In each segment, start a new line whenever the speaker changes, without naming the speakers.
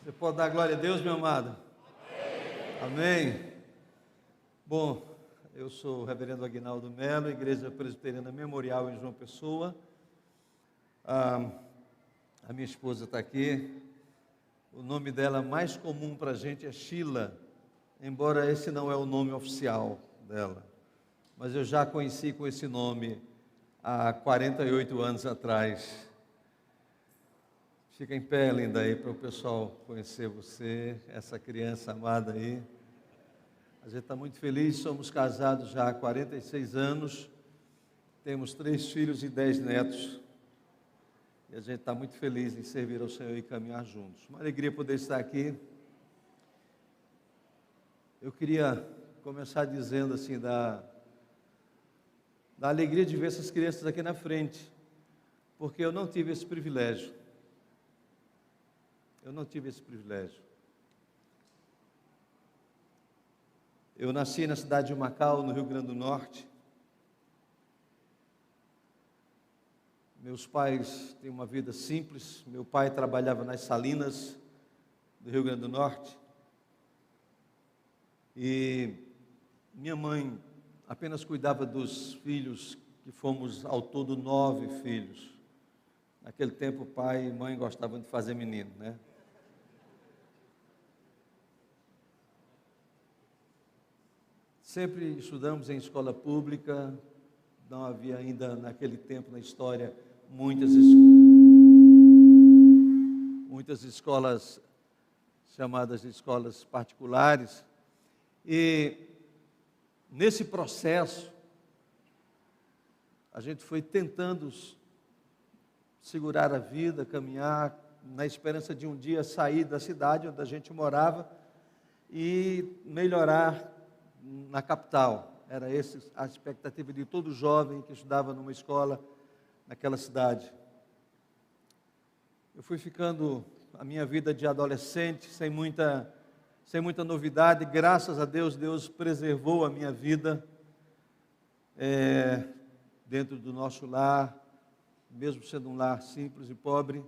Você pode dar glória a Deus, meu amado? Amém. Bom, eu sou o reverendo Aguinaldo Melo, Igreja Presbiteriana Memorial em João Pessoa. A minha esposa está aqui. O nome dela mais comum para a gente é Sheila, embora esse não é o nome oficial dela. Mas eu já a conheci com esse nome há 48 anos atrás. Fica em pé, linda, aí, para o pessoal conhecer você, essa criança amada aí. A gente está muito feliz, somos casados já há 46 anos, temos 3 filhos e 10 netos. E a gente está muito feliz em servir ao Senhor e caminhar juntos. Uma alegria poder estar aqui. Eu queria começar dizendo assim, da alegria de ver essas crianças aqui na frente, porque eu não tive esse privilégio. Eu nasci na cidade de Macau, no Rio Grande do Norte. Meus pais têm uma vida simples. Meu pai trabalhava nas salinas do Rio Grande do Norte. E minha mãe apenas cuidava dos filhos, que fomos ao todo 9 filhos. Naquele tempo, pai e mãe gostavam de fazer menino, né? Sempre estudamos em escola pública, não havia ainda naquele tempo na história muitas escolas chamadas de escolas particulares. E nesse processo, a gente foi tentando segurar a vida, caminhar, na esperança de um dia sair da cidade onde a gente morava e melhorar na capital. Era essa a expectativa de todo jovem que estudava numa escola naquela cidade. Eu fui ficando a minha vida de adolescente sem muita novidade. Graças a Deus, Deus preservou a minha vida dentro do nosso lar, mesmo sendo um lar simples e pobre,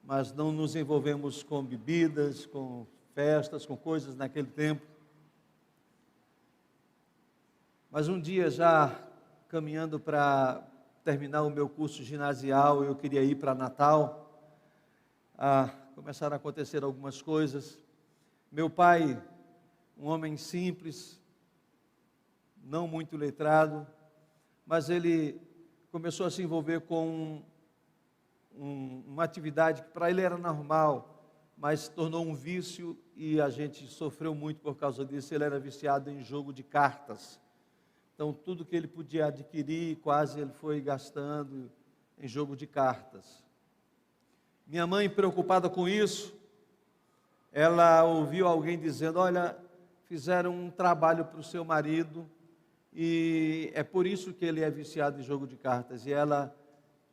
mas não nos envolvemos com bebidas, com festas, com coisas naquele tempo. Mas um dia, já caminhando para terminar o meu curso ginasial, eu queria ir para Natal. Começaram a acontecer algumas coisas. Meu pai, um homem simples, não muito letrado, mas ele começou a se envolver com uma atividade que para ele era normal, mas se tornou um vício e a gente sofreu muito por causa disso. Ele era viciado em jogo de cartas. Então, tudo que ele podia adquirir, quase ele foi gastando em jogo de cartas. Minha mãe, preocupada com isso, ela ouviu alguém dizendo: olha, fizeram um trabalho para o seu marido e é por isso que ele é viciado em jogo de cartas. E ela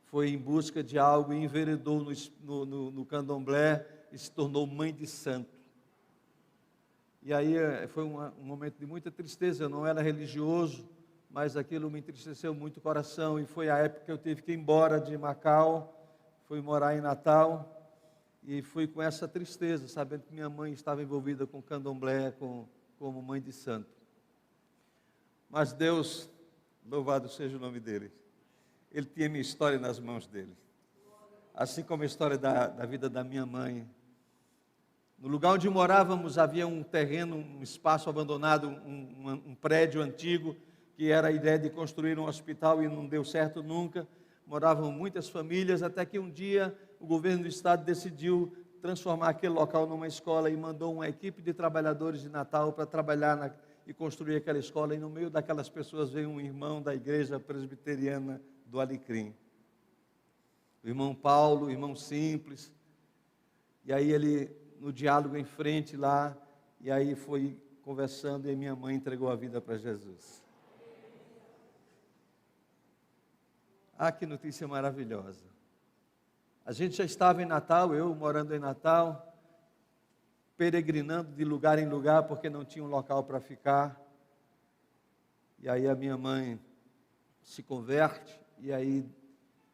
foi em busca de algo e enveredou no candomblé e se tornou mãe de santo. E aí foi um momento de muita tristeza. Eu não era religioso, mas aquilo me entristeceu muito o coração, e foi a época que eu tive que ir embora de Macau, fui morar em Natal, e fui com essa tristeza, sabendo que minha mãe estava envolvida com candomblé, como mãe de santo. Mas Deus, louvado seja o nome dele, Ele tinha minha história nas mãos dele, assim como a história da vida da minha mãe. No lugar onde morávamos havia um terreno, um espaço abandonado, um prédio antigo, que era a ideia de construir um hospital e não deu certo nunca. Moravam muitas famílias, até que um dia o governo do estado decidiu transformar aquele local numa escola e mandou uma equipe de trabalhadores de Natal para trabalhar e construir aquela escola. E no meio daquelas pessoas veio um irmão da Igreja Presbiteriana do Alecrim, o irmão Paulo, irmão simples. E aí ele, no diálogo em frente lá, e aí foi conversando, e minha mãe entregou a vida para Jesus. Que notícia maravilhosa. A gente já estava em Natal, eu morando em Natal, peregrinando de lugar em lugar, porque não tinha um local para ficar. E aí a minha mãe se converte, e aí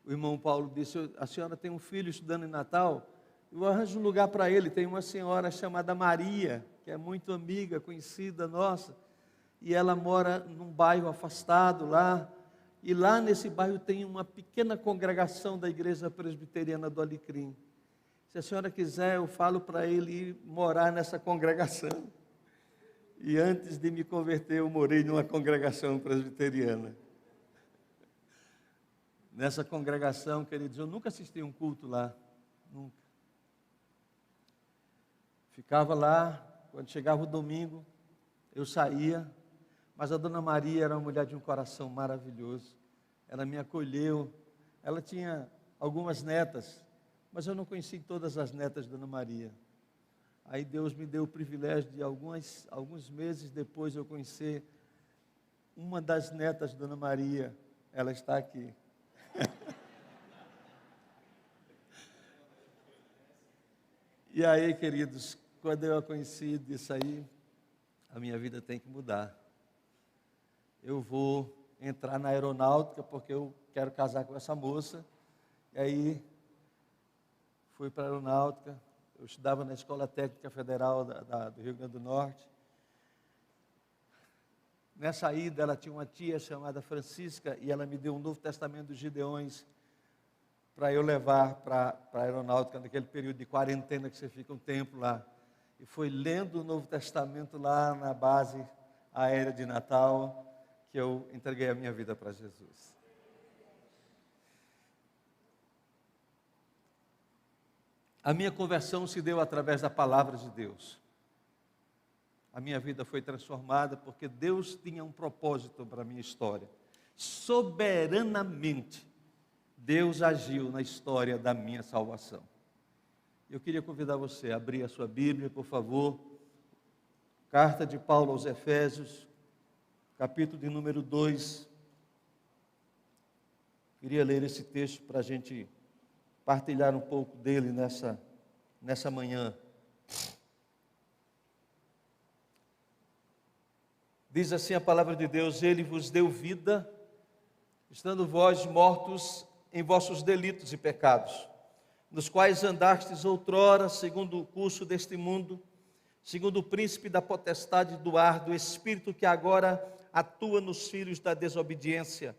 o irmão Paulo disse: a senhora tem um filho estudando em Natal? eu arranjo um lugar para ele. Tem uma senhora chamada Maria, que é muito amiga, conhecida nossa, e ela mora num bairro afastado lá, e lá nesse bairro tem uma pequena congregação da Igreja Presbiteriana do Alecrim. Se a senhora quiser, eu falo para ele ir morar nessa congregação. E antes de me converter, eu morei numa congregação presbiteriana. Nessa congregação, queridos, eu nunca assisti um culto lá, nunca. Ficava lá, quando chegava o domingo, eu saía, mas a dona Maria era uma mulher de um coração maravilhoso. Ela me acolheu, ela tinha algumas netas, mas eu não conheci todas as netas da dona Maria. Aí Deus me deu o privilégio de alguns meses depois eu conhecer uma das netas da dona Maria. Ela está aqui. E aí, queridos, quando eu a conheci, disse aí, a minha vida tem que mudar. Eu vou entrar na aeronáutica porque eu quero casar com essa moça. E aí, fui para a aeronáutica. Eu estudava na Escola Técnica Federal do Rio Grande do Norte. Nessa ida, ela tinha uma tia chamada Francisca e ela me deu um Novo Testamento dos Gideões para eu levar para a aeronáutica naquele período de quarentena que você fica um tempo lá. E foi lendo o Novo Testamento lá na base aérea de Natal que eu entreguei a minha vida para Jesus. A minha conversão se deu através da palavra de Deus. A minha vida foi transformada porque Deus tinha um propósito para a minha história. Soberanamente, Deus agiu na história da minha salvação. Eu queria convidar você a abrir a sua Bíblia, por favor. Carta de Paulo aos Efésios, capítulo de número 2. Queria ler esse texto para a gente partilhar um pouco dele nessa manhã. Diz assim a palavra de Deus: Ele vos deu vida, estando vós mortos em vossos delitos e pecados, nos quais andastes outrora, segundo o curso deste mundo, segundo o príncipe da potestade do ar, do espírito que agora atua nos filhos da desobediência,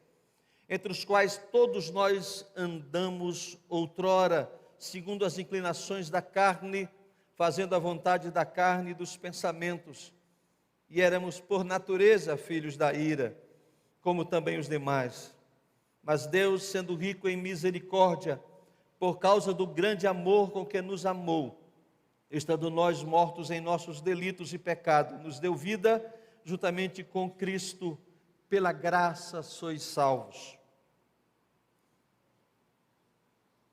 entre os quais todos nós andamos outrora, segundo as inclinações da carne, fazendo a vontade da carne e dos pensamentos, e éramos por natureza filhos da ira, como também os demais. Mas Deus, sendo rico em misericórdia, por causa do grande amor com que nos amou, estando nós mortos em nossos delitos e pecados, nos deu vida juntamente com Cristo, pela graça sois salvos.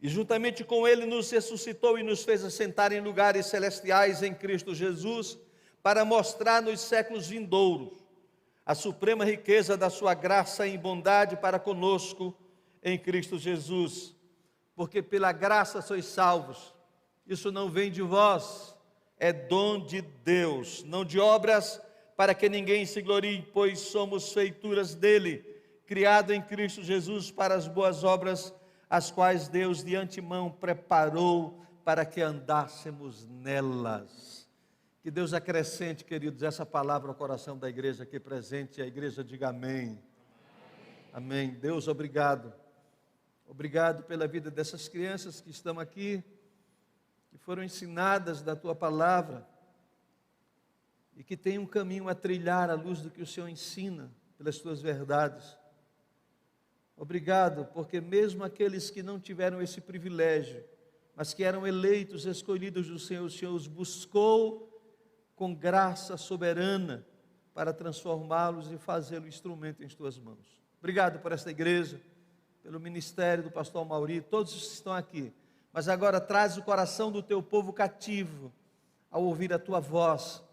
E juntamente com Ele nos ressuscitou e nos fez assentar em lugares celestiais em Cristo Jesus, para mostrar nos séculos vindouros a suprema riqueza da sua graça em bondade para conosco em Cristo Jesus. Porque pela graça sois salvos, isso não vem de vós, é dom de Deus, não de obras, para que ninguém se glorie, pois somos feituras dele, criado em Cristo Jesus para as boas obras, as quais Deus de antemão preparou para que andássemos nelas. Que Deus acrescente, queridos, essa palavra ao coração da igreja aqui presente, e a igreja diga amém. Amém. Deus, obrigado. Obrigado pela vida dessas crianças que estão aqui, que foram ensinadas da tua palavra e que têm um caminho a trilhar à luz do que o Senhor ensina, pelas tuas verdades. Obrigado, porque mesmo aqueles que não tiveram esse privilégio, mas que eram eleitos, escolhidos do Senhor, o Senhor os buscou com graça soberana para transformá-los e fazê-lo instrumento em tuas mãos. Obrigado por esta igreja, pelo ministério do pastor Mauri, todos que estão aqui. Mas agora traz o coração do teu povo cativo ao ouvir a tua voz,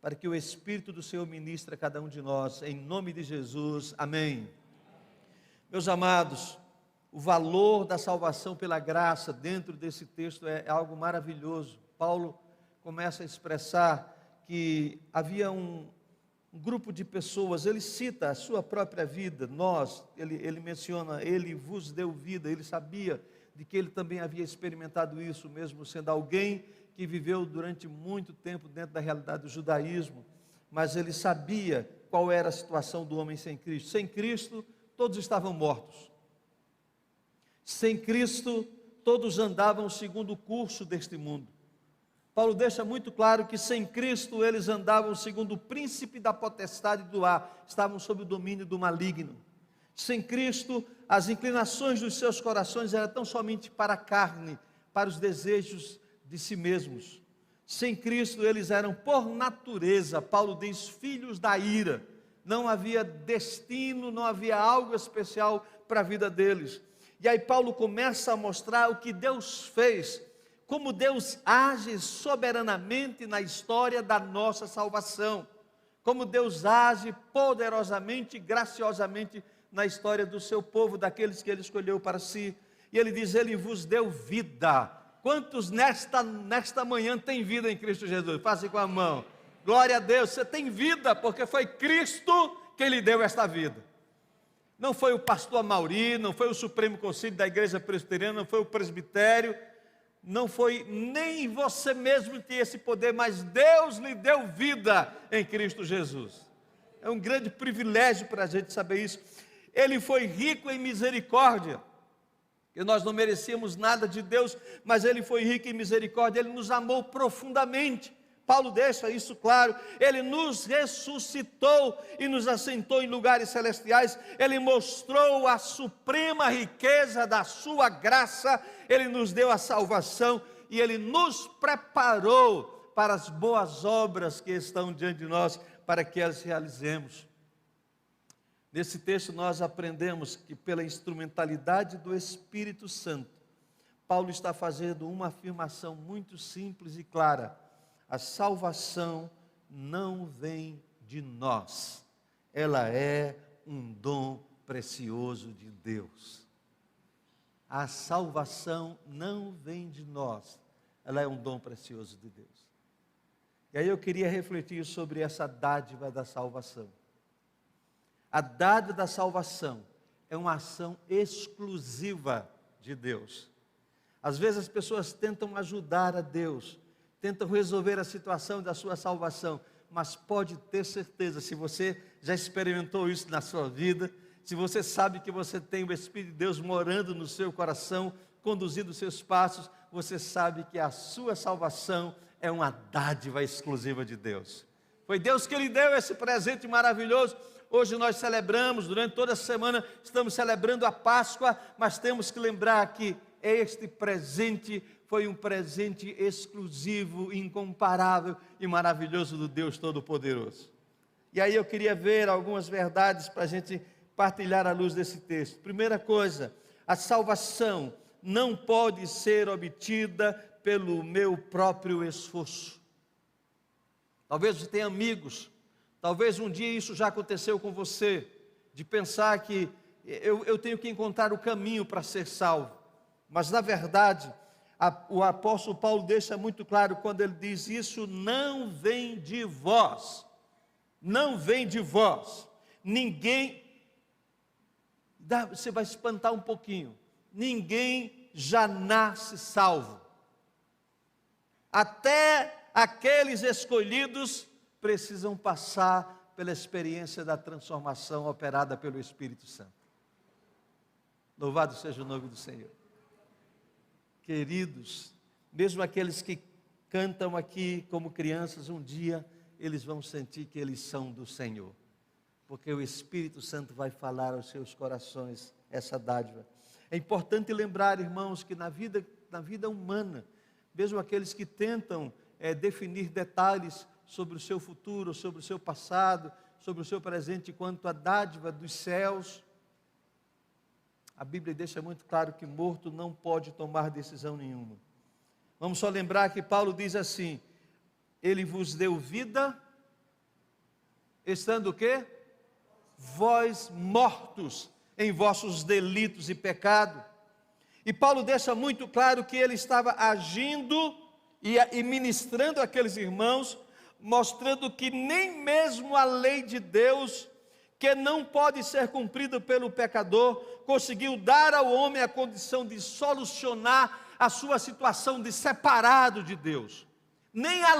para que o Espírito do Senhor ministre a cada um de nós, em nome de Jesus, amém. Meus amados, o valor da salvação pela graça dentro desse texto é algo maravilhoso. Paulo começa a expressar que havia um grupo de pessoas, ele cita a sua própria vida, ele menciona, ele vos deu vida, ele sabia de que ele também havia experimentado isso, mesmo sendo alguém que viveu durante muito tempo dentro da realidade do judaísmo, mas ele sabia qual era a situação do homem sem Cristo. Sem Cristo, todos estavam mortos. Sem Cristo, todos andavam segundo o curso deste mundo. Paulo deixa muito claro que sem Cristo eles andavam segundo o príncipe da potestade do ar, estavam sob o domínio do maligno. Sem Cristo, as inclinações dos seus corações eram tão somente para a carne, para os desejos de si mesmos. Sem Cristo, eles eram por natureza, Paulo diz, filhos da ira. Não havia destino, não havia algo especial para a vida deles. E aí Paulo começa a mostrar o que Deus fez, como Deus age soberanamente na história da nossa salvação, como Deus age poderosamente e graciosamente na história do seu povo, daqueles que Ele escolheu para si. E Ele diz, Ele vos deu vida. Quantos nesta manhã têm vida em Cristo Jesus? Faça com a mão. Glória a Deus, você tem vida, porque foi Cristo quem lhe deu esta vida. Não foi o pastor Amauri, não foi o Supremo Conselho da Igreja Presbiteriana, não foi o presbitério, não foi nem você mesmo que tinha esse poder, mas Deus lhe deu vida em Cristo Jesus. É um grande privilégio para a gente saber isso. Ele foi rico em misericórdia, que nós não merecíamos nada de Deus, mas Ele foi rico em misericórdia, Ele nos amou profundamente. Paulo deixa isso claro, Ele nos ressuscitou e nos assentou em lugares celestiais, Ele mostrou a suprema riqueza da sua graça, Ele nos deu a salvação e Ele nos preparou para as boas obras que estão diante de nós, para que as realizemos. Nesse texto nós aprendemos que pela instrumentalidade do Espírito Santo, Paulo está fazendo uma afirmação muito simples e clara: a salvação não vem de nós, ela é um dom precioso de Deus. A salvação não vem de nós, ela é um dom precioso de Deus. E aí eu queria refletir sobre essa dádiva da salvação. A dádiva da salvação é uma ação exclusiva de Deus. Às vezes as pessoas tentam ajudar a Deus, tentam resolver a situação da sua salvação, mas pode ter certeza, se você já experimentou isso na sua vida, se você sabe que você tem o Espírito de Deus morando no seu coração, conduzindo os seus passos, você sabe que a sua salvação é uma dádiva exclusiva de Deus. Foi Deus que lhe deu esse presente maravilhoso. Hoje nós celebramos, durante toda a semana, estamos celebrando a Páscoa, mas temos que lembrar que este presente foi um presente exclusivo, incomparável e maravilhoso do Deus Todo-Poderoso. E aí eu queria ver algumas verdades para a gente partilhar à luz desse texto. Primeira coisa, a salvação não pode ser obtida pelo meu próprio esforço. Talvez você tenha amigos, talvez um dia isso já aconteceu com você, de pensar que eu tenho que encontrar o caminho para ser salvo. Mas na verdade, o apóstolo Paulo deixa muito claro quando ele diz: isso não vem de vós, não vem de vós, ninguém, você vai espantar um pouquinho, ninguém já nasce salvo, até aqueles escolhidos precisam passar pela experiência da transformação operada pelo Espírito Santo. Louvado seja o nome do Senhor. Queridos, mesmo aqueles que cantam aqui como crianças, um dia eles vão sentir que eles são do Senhor, porque o Espírito Santo vai falar aos seus corações essa dádiva. É importante lembrar, irmãos, que na vida humana, mesmo aqueles que tentam definir detalhes sobre o seu futuro, sobre o seu passado, sobre o seu presente, quanto à dádiva dos céus, a Bíblia deixa muito claro que morto não pode tomar decisão nenhuma. Vamos só lembrar que Paulo diz assim: Ele vos deu vida, estando o quê? Vós mortos em vossos delitos e pecado. E Paulo deixa muito claro que ele estava agindo e ministrando àqueles irmãos, mostrando que nem mesmo a lei de Deus, que não pode ser cumprida pelo pecador, conseguiu dar ao homem a condição de solucionar a sua situação de separado de Deus. Nem a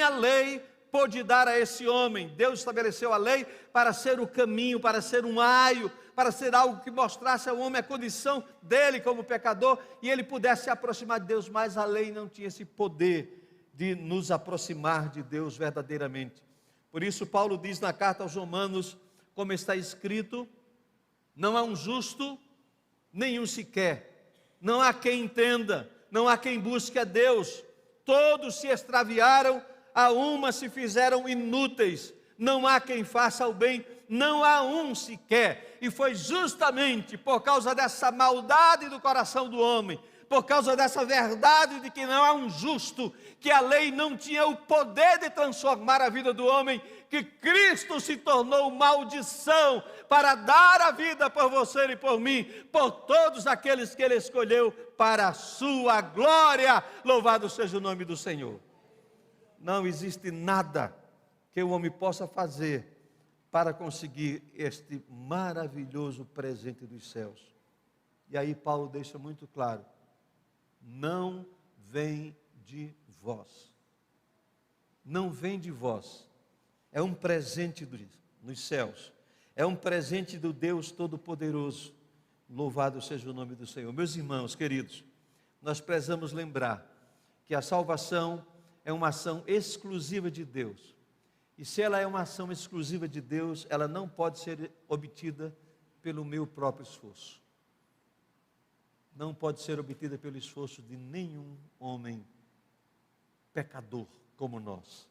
lei pôde dar a esse homem. Deus estabeleceu a lei para ser o caminho, para ser um aio, para ser algo que mostrasse ao homem a condição dele como pecador, e ele pudesse se aproximar de Deus, mas a lei não tinha esse poder de nos aproximar de Deus verdadeiramente. Por isso Paulo diz na carta aos Romanos, como está escrito: não há um justo, nenhum sequer, não há quem entenda, não há quem busque a Deus, todos se extraviaram, a uma se fizeram inúteis, não há quem faça o bem, não há um sequer. E foi justamente por causa dessa maldade do coração do homem, por causa dessa verdade de que não há um justo, que a lei não tinha o poder de transformar a vida do homem, que Cristo se tornou maldição para dar a vida por você e por mim, por todos aqueles que Ele escolheu para a sua glória. Louvado seja o nome do Senhor. Não existe nada que o homem possa fazer para conseguir este maravilhoso presente dos céus. E aí Paulo deixa muito claro: não vem de vós. Não vem de vós. É um presente nos céus. É um presente do Deus Todo-Poderoso. Louvado seja o nome do Senhor. Meus irmãos queridos, nós precisamos lembrar que a salvação é uma ação exclusiva de Deus. E se ela é uma ação exclusiva de Deus, ela não pode ser obtida pelo meu próprio esforço. Não pode ser obtida pelo esforço de nenhum homem pecador como nós.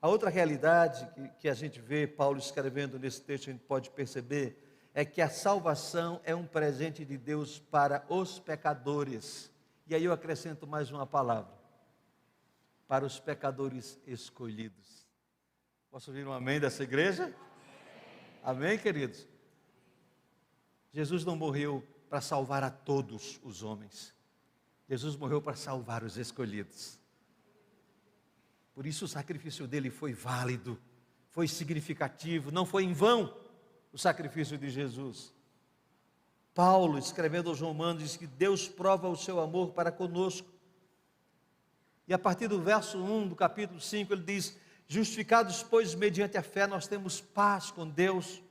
A outra realidade que a gente vê Paulo escrevendo nesse texto, a gente pode perceber, é que a salvação é um presente de Deus para os pecadores. E aí eu acrescento mais uma palavra: para os pecadores escolhidos. Posso ouvir um amém dessa igreja? Amém, queridos? Jesus não morreu para salvar a todos os homens. Jesus morreu para salvar os escolhidos. Por isso o sacrifício dele foi válido, foi significativo, não foi em vão o sacrifício de Jesus. Paulo, escrevendo aos Romanos, diz que Deus prova o seu amor para conosco. E a partir do verso 1 do capítulo 5, ele diz: justificados, pois, mediante a fé, nós temos paz com Deus,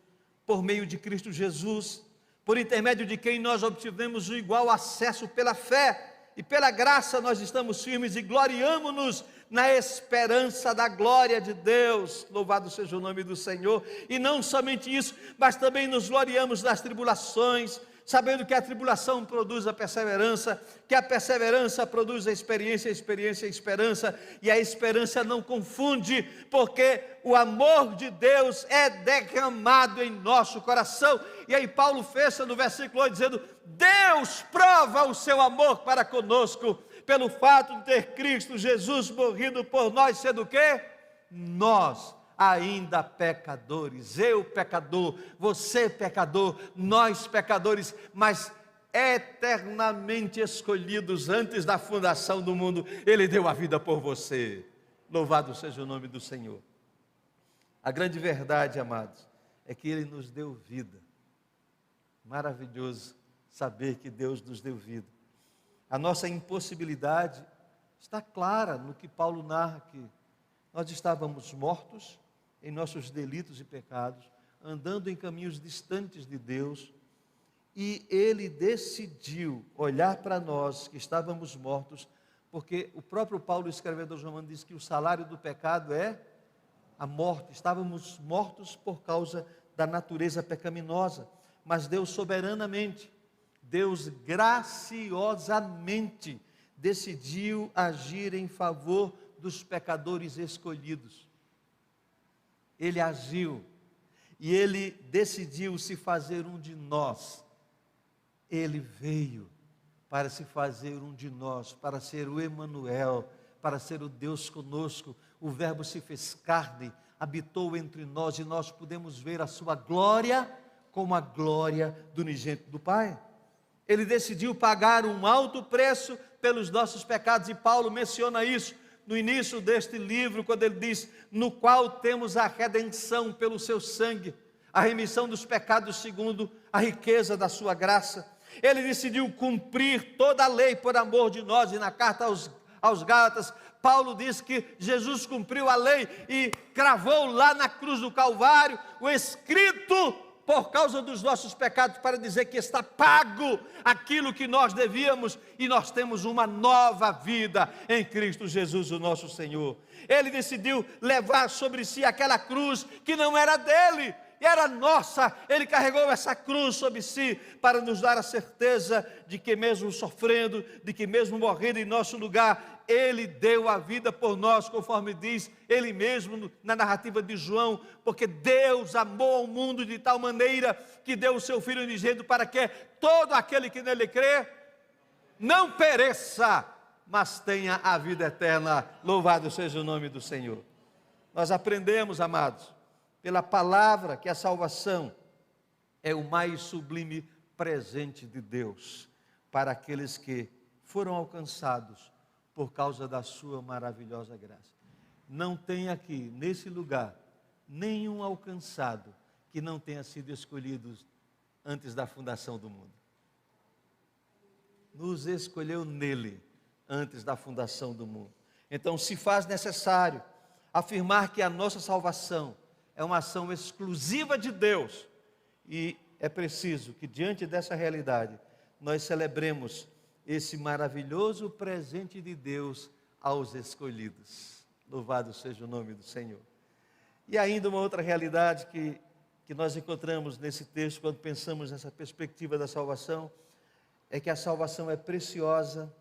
por meio de Cristo Jesus, por intermédio de quem nós obtivemos o igual acesso pela fé, e pela graça nós estamos firmes e gloriamo-nos na esperança da glória de Deus. Louvado seja o nome do Senhor. E não somente isso, mas também nos gloriamos nas tribulações, sabendo que a tribulação produz a perseverança, que a perseverança produz a experiência, a esperança, e a esperança não confunde, porque o amor de Deus é derramado em nosso coração. E aí Paulo fecha no versículo 8 dizendo: Deus prova o seu amor para conosco, pelo fato de ter Cristo Jesus morrido por nós, sendo o quê? Nós ainda pecadores, eu pecador, você pecador, nós pecadores, mas eternamente escolhidos antes da fundação do mundo. Ele deu a vida por você. Louvado seja o nome do Senhor. A grande verdade, amados, é que Ele nos deu vida. Maravilhoso saber que Deus nos deu vida. A nossa impossibilidade está clara no que Paulo narra aqui. Nós estávamos mortos em nossos delitos e pecados, andando em caminhos distantes de Deus, e Ele decidiu olhar para nós que estávamos mortos, porque o próprio Paulo, escrevendo aos Romanos, diz que o salário do pecado é a morte. Estávamos mortos por causa da natureza pecaminosa, mas Deus soberanamente, Deus graciosamente decidiu agir em favor dos pecadores escolhidos. Ele agiu e Ele decidiu se fazer um de nós. Ele veio para se fazer um de nós, para ser o Emanuel, para ser o Deus conosco. O Verbo se fez carne, habitou entre nós, e nós podemos ver a sua glória como a glória do unigênito do Pai. Ele decidiu pagar um alto preço pelos nossos pecados, e Paulo menciona isso no início deste livro, quando ele diz: no qual temos a redenção pelo seu sangue, a remissão dos pecados segundo a riqueza da sua graça. Ele decidiu cumprir toda a lei por amor de nós, e na carta aos Gálatas, Paulo diz que Jesus cumpriu a lei e cravou lá na cruz do Calvário o escrito por causa dos nossos pecados, para dizer que está pago aquilo que nós devíamos, e nós temos uma nova vida em Cristo Jesus, o nosso Senhor. Ele decidiu levar sobre si aquela cruz que não era dele, e era nossa. Ele carregou essa cruz sobre si para nos dar a certeza de que mesmo sofrendo, de que mesmo morrendo em nosso lugar, Ele deu a vida por nós, conforme diz Ele mesmo na narrativa de João, porque Deus amou o mundo de tal maneira que deu o seu Filho unigênito, para que todo aquele que nele crê não pereça, mas tenha a vida eterna. Louvado seja o nome do Senhor. Nós aprendemos, amados, pela palavra, que a salvação é o mais sublime presente de Deus para aqueles que foram alcançados por causa da sua maravilhosa graça. Não tem aqui, nesse lugar, nenhum alcançado que não tenha sido escolhido antes da fundação do mundo. Nos escolheu nele antes da fundação do mundo. Então se faz necessário afirmar que a nossa salvação é uma ação exclusiva de Deus, e é preciso que diante dessa realidade nós celebremos esse maravilhoso presente de Deus aos escolhidos. Louvado seja o nome do Senhor. E ainda uma outra realidade que nós encontramos nesse texto, quando pensamos nessa perspectiva da salvação, é que a salvação é preciosa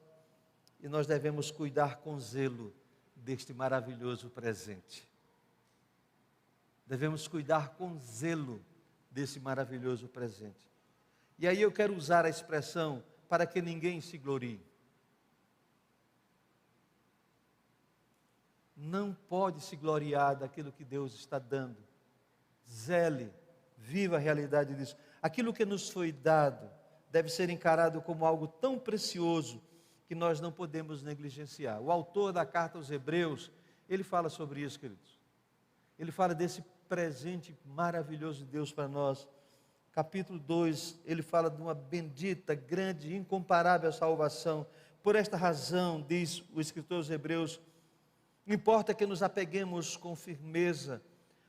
e nós devemos cuidar com zelo deste maravilhoso presente. Devemos cuidar com zelo desse maravilhoso presente. E aí eu quero usar a expressão para que ninguém se glorie. Não pode se gloriar daquilo que Deus está dando. Zele, viva a realidade disso. Aquilo que nos foi dado deve ser encarado como algo tão precioso que nós não podemos negligenciar. O autor da carta aos Hebreus, ele fala sobre isso, queridos. Ele fala desse presente maravilhoso de Deus para nós. Capítulo 2, ele fala de uma bendita, grande, incomparável salvação. Por esta razão, diz o escritor aos Hebreus, importa que nos apeguemos com firmeza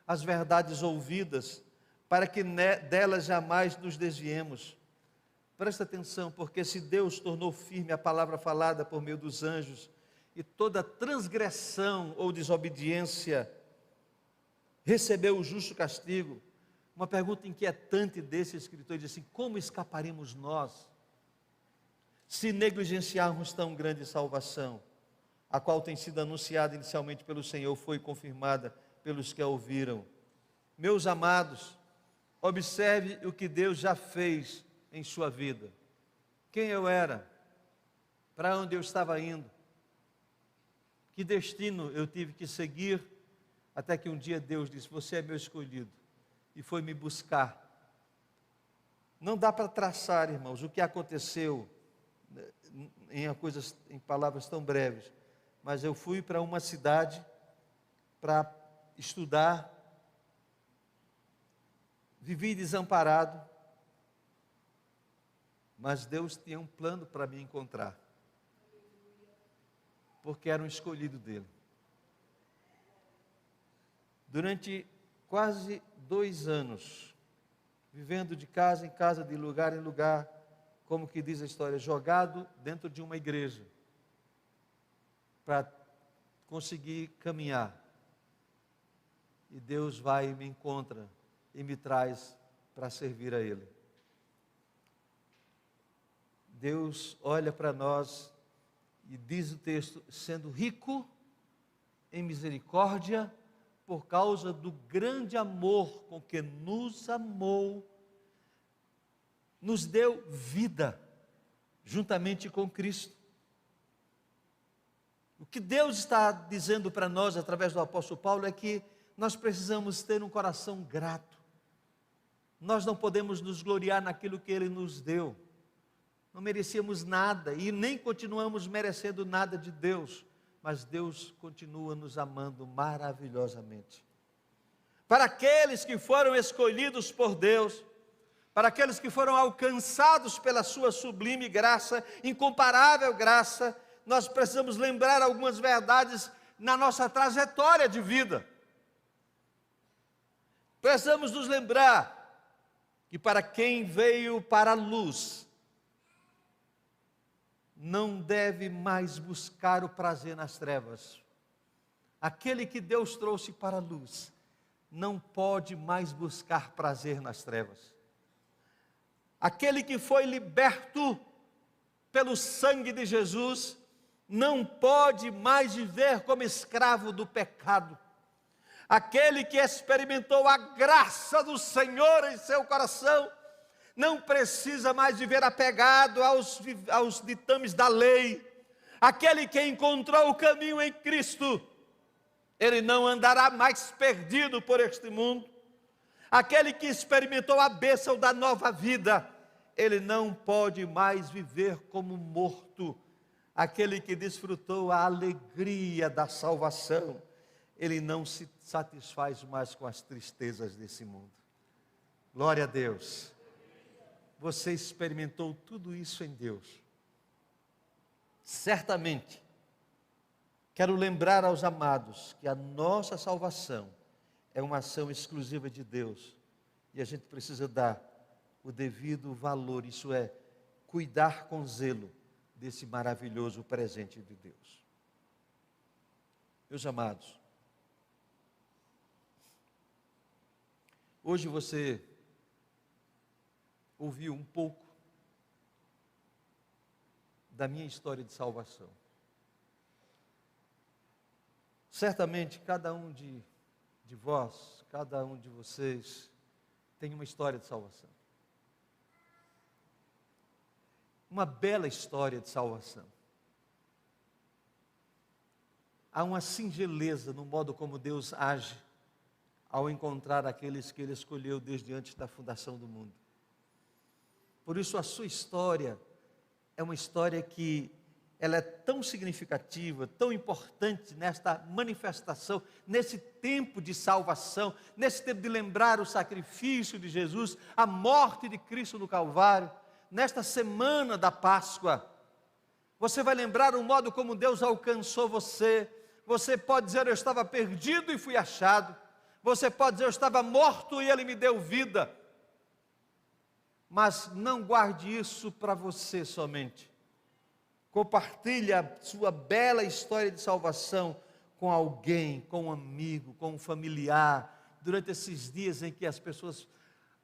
às verdades ouvidas, para que delas jamais nos desviemos. Presta atenção, porque se Deus tornou firme a palavra falada por meio dos anjos, e toda transgressão ou desobediência recebeu o justo castigo, uma pergunta inquietante desse escritor diz assim: como escaparemos nós se negligenciarmos tão grande salvação, a qual tem sido anunciada inicialmente pelo Senhor, foi confirmada pelos que a ouviram? Meus amados, observe o que Deus já fez em sua vida. Quem eu era, para onde eu estava indo, que destino eu tive que seguir, até que um dia Deus disse: você é meu escolhido, e foi me buscar. Não dá para traçar, irmãos, o que aconteceu em palavras tão breves, mas eu fui para uma cidade para estudar, vivi desamparado, mas Deus tinha um plano para me encontrar, porque era um escolhido dele. Durante quase 2 anos, vivendo de casa em casa, de lugar em lugar, como que diz a história, jogado dentro de uma igreja, para conseguir caminhar. E Deus vai e me encontra e me traz para servir a Ele. Deus olha para nós e diz o texto, sendo rico em misericórdia, por causa do grande amor com que nos amou, nos deu vida, juntamente com Cristo. O que Deus está dizendo para nós, através do apóstolo Paulo, é que nós precisamos ter um coração grato. Nós não podemos nos gloriar naquilo que Ele nos deu. Não merecíamos nada e nem continuamos merecendo nada de Deus, mas Deus continua nos amando maravilhosamente. para aqueles que foram escolhidos por Deus, para aqueles que foram alcançados pela sua sublime graça, incomparável graça, nós precisamos lembrar algumas verdades na nossa trajetória de vida. Precisamos nos lembrar que para quem veio para a luz, não deve mais buscar o prazer nas trevas. Aquele que Deus trouxe para a luz, não pode mais buscar prazer nas trevas. Aquele que foi liberto pelo sangue de Jesus, não pode mais viver como escravo do pecado. Aquele que experimentou a graça do Senhor em seu coração, não precisa mais viver apegado aos ditames da lei. Aquele que encontrou o caminho em Cristo, ele não andará mais perdido por este mundo. Aquele que experimentou a bênção da nova vida, ele não pode mais viver como morto. Aquele que desfrutou a alegria da salvação, ele não se satisfaz mais com as tristezas desse mundo. Glória a Deus. Você experimentou tudo isso em Deus. Certamente, quero lembrar aos amados que a nossa salvação é uma ação exclusiva de Deus. E a gente precisa dar o devido valor, isso é, cuidar com zelo desse maravilhoso presente de Deus. Meus amados, hoje você ouviu um pouco da minha história de salvação. Certamente cada um de vós, cada um de vocês tem uma história de salvação. Uma bela história de salvação. Há uma singeleza no modo como Deus age ao encontrar aqueles que Ele escolheu desde antes da fundação do mundo. Por isso a sua história é uma história que ela é tão significativa, tão importante nesta manifestação, nesse tempo de salvação, nesse tempo de lembrar o sacrifício de Jesus, a morte de Cristo no Calvário, nesta semana da Páscoa. Você vai lembrar o modo como Deus alcançou você. Você pode dizer: eu estava perdido e fui achado. Você pode dizer: eu estava morto e Ele me deu vida. Mas não guarde isso para você somente. Compartilhe a sua bela história de salvação com alguém, com um amigo, com um familiar, durante esses dias em que as pessoas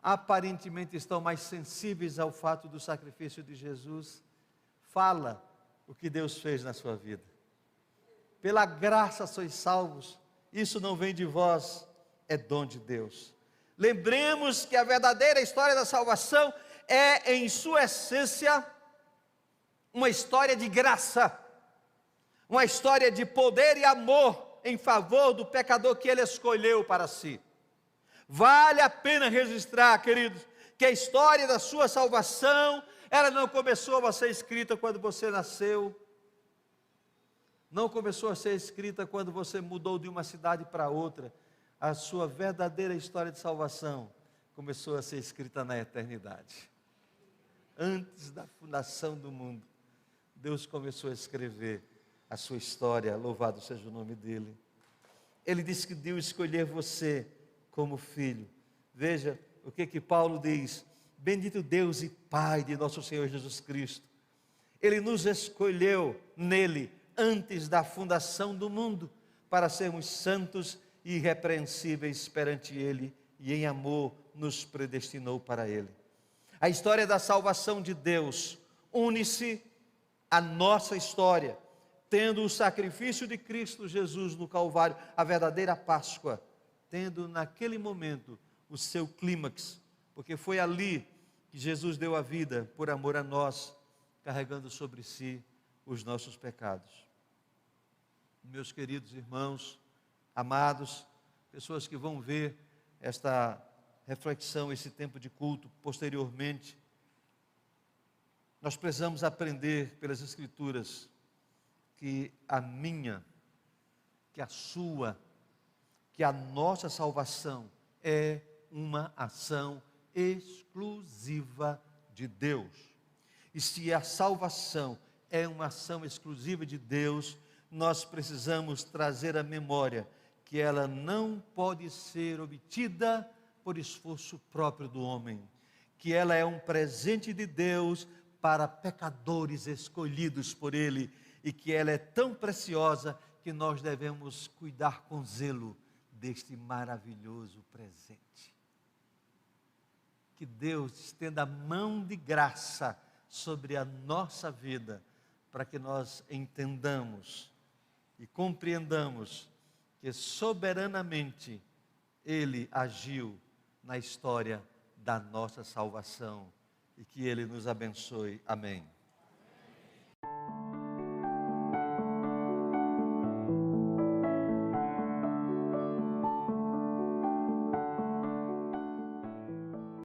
aparentemente estão mais sensíveis ao fato do sacrifício de Jesus. Fala o que Deus fez na sua vida. Pela graça sois salvos, isso não vem de vós, é dom de Deus. Lembremos que a verdadeira história da salvação é, em sua essência, uma história de graça, uma história de poder e amor em favor do pecador que Ele escolheu para si. Vale a pena registrar, queridos, que a história da sua salvação, ela não começou a ser escrita quando você nasceu, não começou a ser escrita quando você mudou de uma cidade para outra. A sua verdadeira história de salvação começou a ser escrita na eternidade. Antes da fundação do mundo, Deus começou a escrever a sua história, louvado seja o nome dEle. Ele disse que Deus escolheu você como filho. Veja o que Paulo diz: bendito Deus e Pai de nosso Senhor Jesus Cristo. Ele nos escolheu nele antes da fundação do mundo, para sermos santos e irrepreensíveis perante Ele, e em amor nos predestinou para Ele. A história da salvação de Deus une-se à nossa história, tendo o sacrifício de Cristo Jesus no Calvário, a verdadeira Páscoa, tendo naquele momento o seu clímax, porque foi ali que Jesus deu a vida por amor a nós, carregando sobre si os nossos pecados. Meus queridos irmãos, amados, pessoas que vão ver esta reflexão, esse tempo de culto posteriormente, nós precisamos aprender pelas Escrituras que a minha, que a sua, que a nossa salvação é uma ação exclusiva de Deus. E se a salvação é uma ação exclusiva de Deus, nós precisamos trazer à memória que ela não pode ser obtida por esforço próprio do homem, que ela é um presente de Deus para pecadores escolhidos por Ele, e que ela é tão preciosa que nós devemos cuidar com zelo deste maravilhoso presente. Que Deus estenda a mão de graça sobre a nossa vida, para que nós entendamos e compreendamos que soberanamente Ele agiu na história da nossa salvação, e que Ele nos abençoe. Amém.